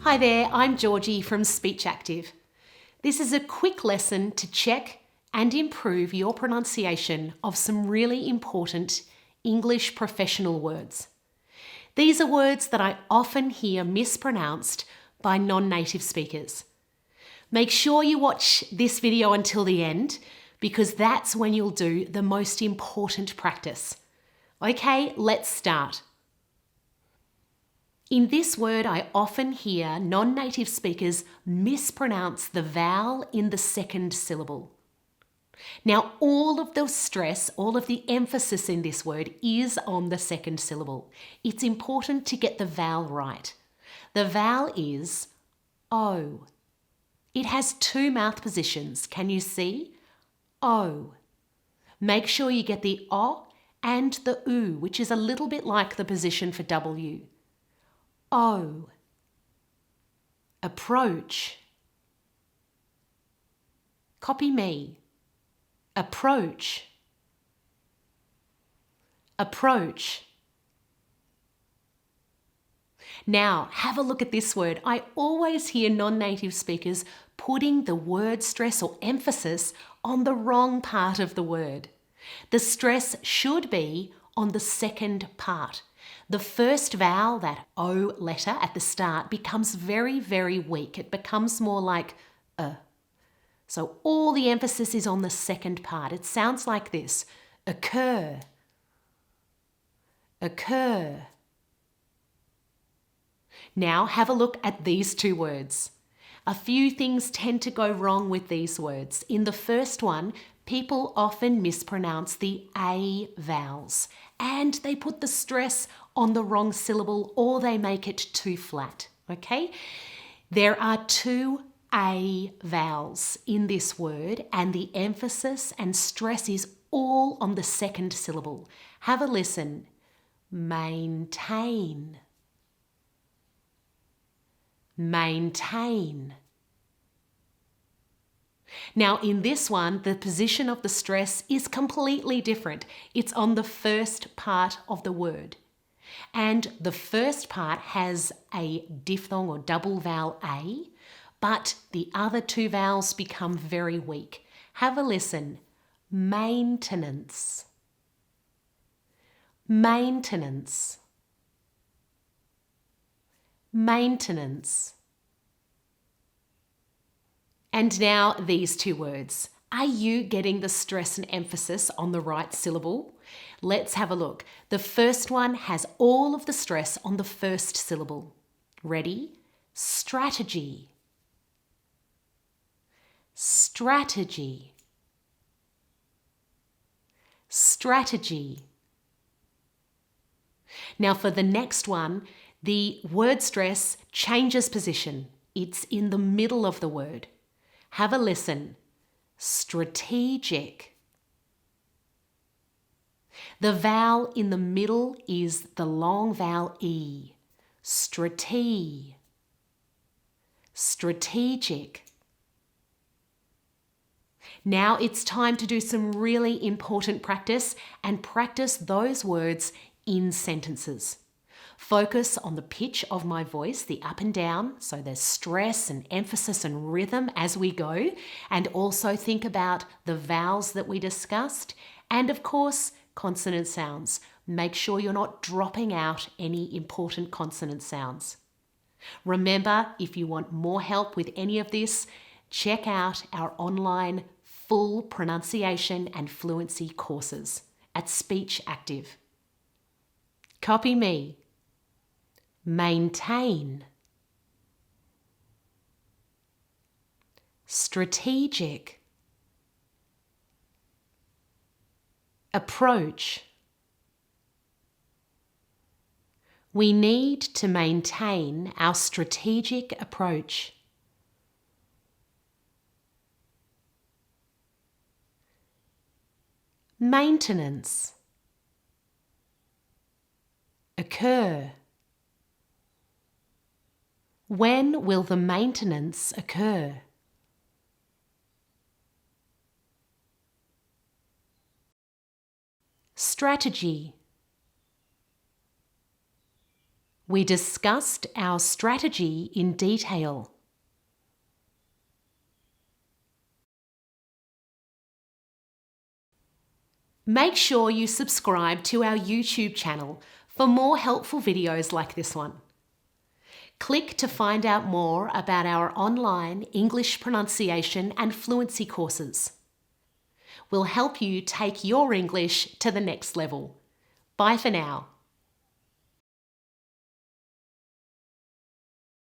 Hi there, I'm Georgie from Speech Active. This is a quick lesson to check and improve your pronunciation of some really important English professional words. These are words that I often hear mispronounced by non-native speakers. Make sure you watch this video until the end because that's when you'll do the most important practice. Okay, let's start. In this word, I often hear non-native speakers mispronounce the vowel in the second syllable. Now, all of the stress, all of the emphasis in this word is on the second syllable. It's important to get the vowel right. The vowel is O. It has two mouth positions. Can you see? O. Make sure you get the O and the U, which is a little bit like the position for W. O. Approach. Copy me. Approach. Approach. Now, have a look at this word. I always hear non-native speakers putting the word stress or emphasis on the wrong part of the word. The stress should be on the second part. The first vowel, that O letter at the start, becomes very, very weak. It becomes more like So all the emphasis is on the second part. It sounds like this: occur, occur. Now have a look at these two words. A few things tend to go wrong with these words. In the first one, people often mispronounce the A vowels and they put the stress on the wrong syllable or they make it too flat, okay? There are two A vowels in this word and the emphasis and stress is all on the second syllable. Have a listen. Maintain. Maintain. Now in this one, the position of the stress is completely different. It's on the first part of the word. And the first part has a diphthong or double vowel A, but the other two vowels become very weak. Have a listen. Maintenance. Maintenance. Maintenance. And now these two words. Are you getting the stress and emphasis on the right syllable? Let's have a look. The first one has all of the stress on the first syllable. Ready? Strategy. Strategy. Strategy. Now for the next one, the word stress changes position. It's in the middle of the word. Have a listen. Strategic. The vowel in the middle is the long vowel E. Strate. Strategic. Now it's time to do some really important practice and practice those words in sentences. Focus on the pitch of my voice, the up and down, so there's stress and emphasis and rhythm as we go, and also think about the vowels that we discussed, and of course, consonant sounds. Make sure you're not dropping out any important consonant sounds. Remember, if you want more help with any of this, check out our online full pronunciation and fluency courses at Speech Active. Copy me. Maintain. Strategic. Approach. We need to maintain our strategic approach. Maintenance. Occur. When will the maintenance occur? Strategy. We discussed our strategy in detail. Make sure you subscribe to our YouTube channel for more helpful videos like this one. Click to find out more about our online English pronunciation and fluency courses. We'll help you take your English to the next level. Bye for now.